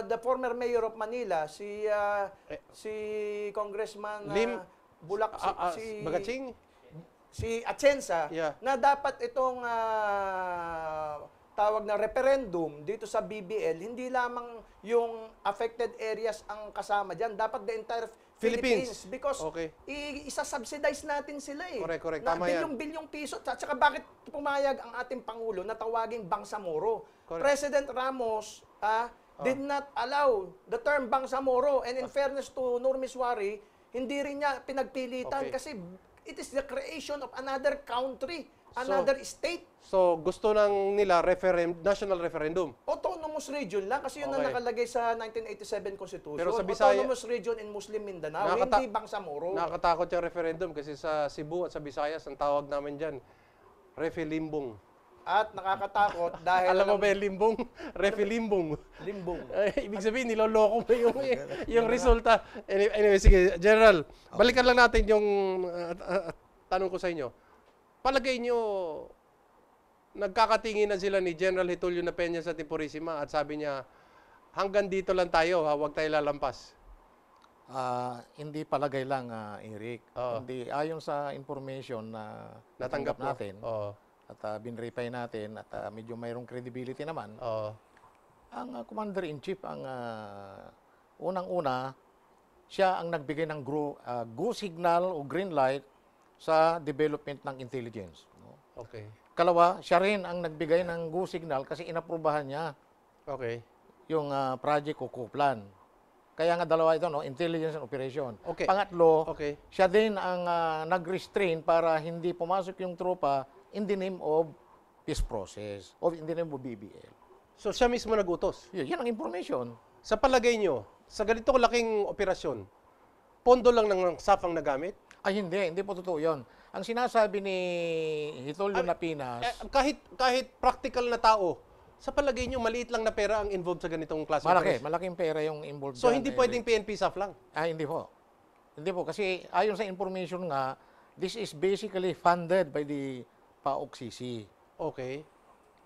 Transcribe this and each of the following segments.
the former mayor of Manila, si Congressman Bulak, Bagatsing? si Atienza, Yeah. na dapat itong tawag na referendum dito sa BBL, hindi lamang yung affected areas ang kasama dyan, dapat the entire Philippines. Because isa-subsidize natin sila eh. Correct. Na Tama yan. bilyong piso. At saka bakit pumayag ang ating Pangulo na tawaging Bangsamoro? Correct. President Ramos did not allow the term Bangsamoro. And in fairness to Nurmiswari, hindi rin niya pinagpilitan kasi it is the creation of another country, another state. So, gusto lang nila national referendum. Autonomous region lang kasi yun ang nakalagay sa 1987 Constitution. Pero sa Bisaya, autonomous region in Muslim Mindanao, hindi Bangsamoro. Nakakatakot yung referendum kasi sa Cebu at sa Visayas, ang tawag namin dyan, referendum. At nakakatakot dahil... Alam mo ba yung limbong? Referendum. Limbong. Ibig sabihin, niloloko mo yung resulta. Anyway, sige, General, balikan lang natin yung tanong ko sa inyo. Palagay nyo, nagkakatinginan sila ni General Hitulio na Peña sa Tipurisima at sabi niya, hanggang dito lang tayo, huwag tayo lalampas. Hindi palagay lang, Eric. Hindi, ayon sa information na natanggap natin at binrepay natin at medyo mayroong credibility naman, ang Commander-in-Chief, ang unang-una, siya ang nagbigay ng go signal o green light sa development ng intelligence. No? Okay. Kalawa, siya rin ang nagbigay ng go signal kasi inaprubahan niya yung project o Kuplan. Kaya nga dalawa ito, no? Intelligence and operation. Okay. Pangatlo, siya din ang nag-restrain para hindi pumasok yung tropa in the name of peace process or in the name of BBL. So siya mismo nagutos? Yan ang information. Sa palagay nyo, sa ganito laking operasyon, pondo lang ng SAF ang nagamit? Ay, hindi po totoo yun. Ang sinasabi ni Hitolio Lapinas... kahit practical na tao, sa palagay nyo, maliit lang na pera ang involved sa ganitong klase? Malaking pera yung involved. So, hindi pwedeng PNP SAF lang? Hindi po. Hindi po. Kasi ayon sa information nga, this is basically funded by the PAOK-CC. Okay.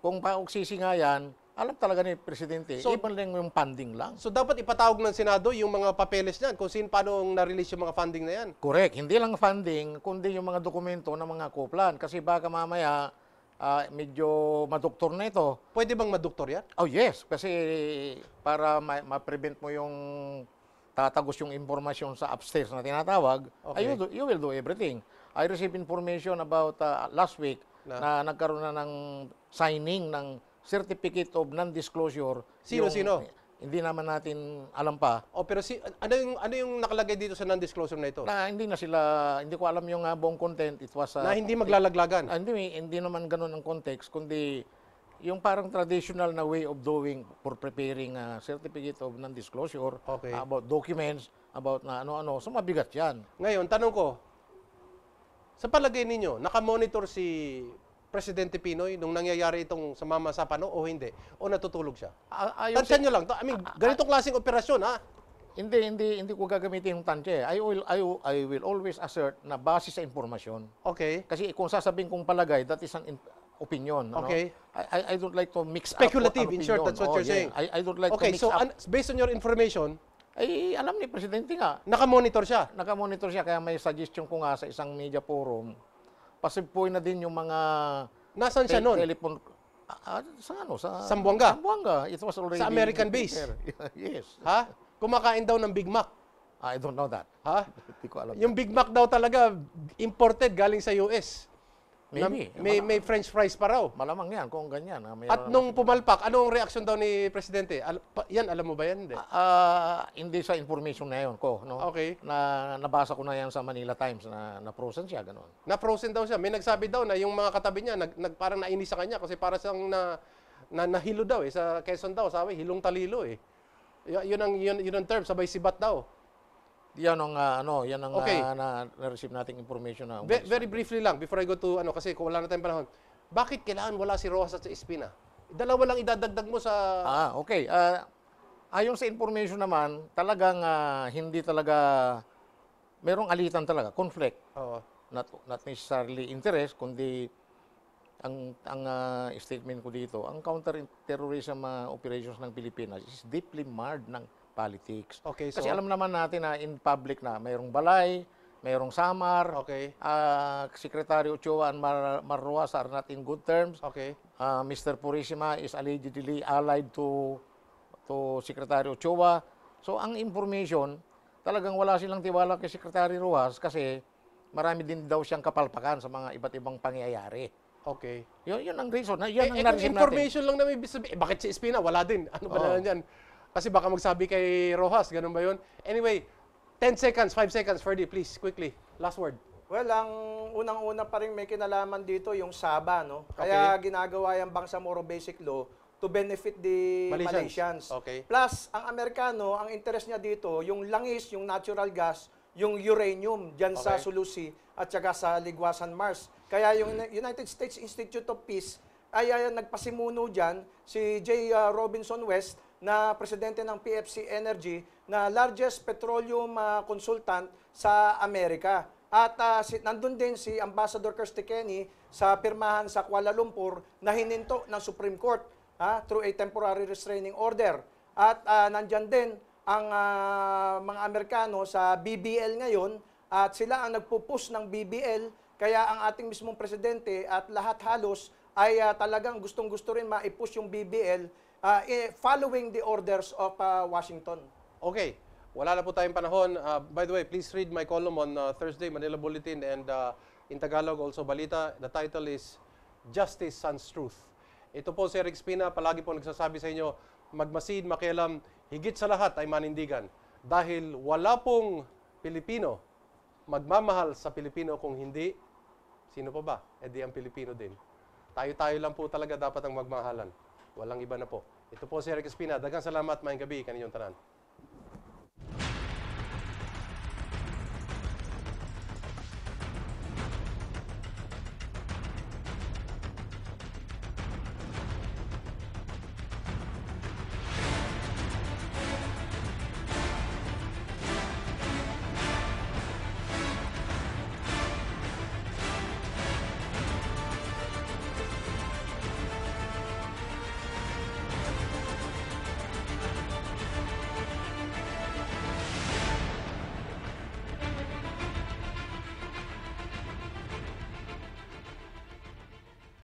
Kung PAOK-CC nga yan, alam talaga ni Presidente, even lang yung funding lang. So, dapat ipatawag ng Senado yung mga papeles niyan kung paano na-release yung mga funding na yan? Correct. Hindi lang funding, kundi yung mga dokumento ng mga Kuplan. Kasi baka mamaya, medyo madoktor na ito. Pwede bang madoktor yan? Oh, yes. Kasi para ma-prevent mo yung tatagos yung informasyon sa upstairs na tinatawag, you will do everything. I received information about last week na nagkaroon na ng signing ng Certificate of Non-Disclosure. Sino? Hindi naman natin alam pa. Pero ano yung nakalagay dito sa non-disclosure na ito? Na hindi ko alam yung buong content. It was na hindi maglalaglagan? Hindi naman ganun ang context, kundi yung parang traditional na way of doing for preparing a Certificate of Non-Disclosure about documents, about na ano-ano. So mabigat yan. Ngayon, tanong ko, sa palagay ninyo, nakamonitor si Presidente Pinoy nung nangyayari itong sa Mama Sapano o hindi? O natutulog siya? Tansyan nyo lang. Ganitong klaseng operasyon, ha? Hindi ko gagamitin yung tansya. I will always assert na base sa informasyon. Okay. Kasi kung sasabihin kong palagay, that is an opinion. Okay. No? I don't like to mix speculative, up in short, that's what you're saying. I don't like to mix so up. Based on your information, ay alam ni Presidente nga. Nakamonitor siya? Nakamonitor siya, kaya may suggestion ko nga sa isang media forum. Pasipoy na din yung mga... Nasaan siya noon? Telephone... Sa Zamboanga? Zamboanga. It was already... Sa American base? Yes. Ha? Kumakain daw ng Big Mac? I don't know that. Ha? Hindi ko alam. Yung Big Mac daw talaga imported galing sa US. Maybe. May French fries pa raw. Malamang yan kung ganyan. At nung pumalpak, anong reaksyon daw ni Presidente? Alam mo ba yan? Hindi. Hindi sa information na yun ko. No? Okay. Nabasa ko na yan sa Manila Times na frozen siya. Ganun. Na-frozen daw siya. May nagsabi daw na yung mga katabi niya, parang nainis sa kanya kasi para siyang nahilo daw sa Quezon daw. Sabi, hilong talilo eh. Yun ang term, sabay sibat daw. Yan ang na-receive nating information na. Very briefly lang before I go to kasi kung wala na tayong panahon. Bakit kailangan wala si Rojas at si Espina? Dalawa lang idadagdag mo sa okay. Ayon sa information naman, talagang hindi talaga merong alitan talaga, conflict. Oo. Not necessarily interest, kundi statement ko dito, ang counter-terrorism operations ng Pilipinas is deeply marred ng politics. Okay, so Kasi alam naman natin na in public na mayroong Balay, mayroong Samar, okay. Secretary Ochoa and Marruas are not in good terms. Okay. Mr. Purisima is allegedly allied to Secretary Ochoa. So ang information, talagang wala silang tiwala kay Secretary Ruas kasi marami din daw siyang kapalpakan sa mga iba't ibang pangyayari. Okay. Yun ang reason. Yan ang Kung na-receive natin. information lang na may sabihin, bakit si Espina? Wala din. Ano ba na yan? Kasi baka magsabi kay Rojas, ganun ba yun? Anyway, 10 seconds, 5 seconds, Ferdy, please, quickly. Last word. Well, ang unang-una pa rin may kinalaman dito yung Saba, no? Kaya ginagawa yung Bangsamoro Basic Law to benefit the Malaysians. Okay. Plus, ang Amerikano, ang interest niya dito, yung langis, yung natural gas, yung uranium dyan sa Sulusi at saka sa Ligwasan, Mars. Kaya yung United States Institute of Peace ay nagpasimuno dyan si J. Robinson West na presidente ng PFC Energy na largest petroleum consultant sa Amerika. At nandun din si Ambassador Kirstie Kenny sa pirmahan sa Kuala Lumpur na hininto ng Supreme Court through a temporary restraining order. At nandyan din ang mga Amerikano sa BBL ngayon at sila ang nagpupush ng BBL kaya ang ating mismong presidente at lahat halos ay talagang gustong-gusto rin ma-push yung BBL following the orders of Washington. Okay. Wala na po tayong panahon. By the way, please read my column on Thursday, Manila Bulletin, and in Tagalog also Balita. The title is Justice Sans Truth. Ito po si Eric Espina, palagi po nagsasabi sa inyo, magmasid, makialam, higit sa lahat ay manindigan. Dahil wala pong Pilipino magmamahal sa Pilipino kung hindi, sino pa ba? E di ang Pilipino din. Tayo-tayo lang po talaga dapat ang magmahalan. Walang iba na po. Ito po si Eric Espina. Daghang salamat, maayong gabi, kaninyong tanan.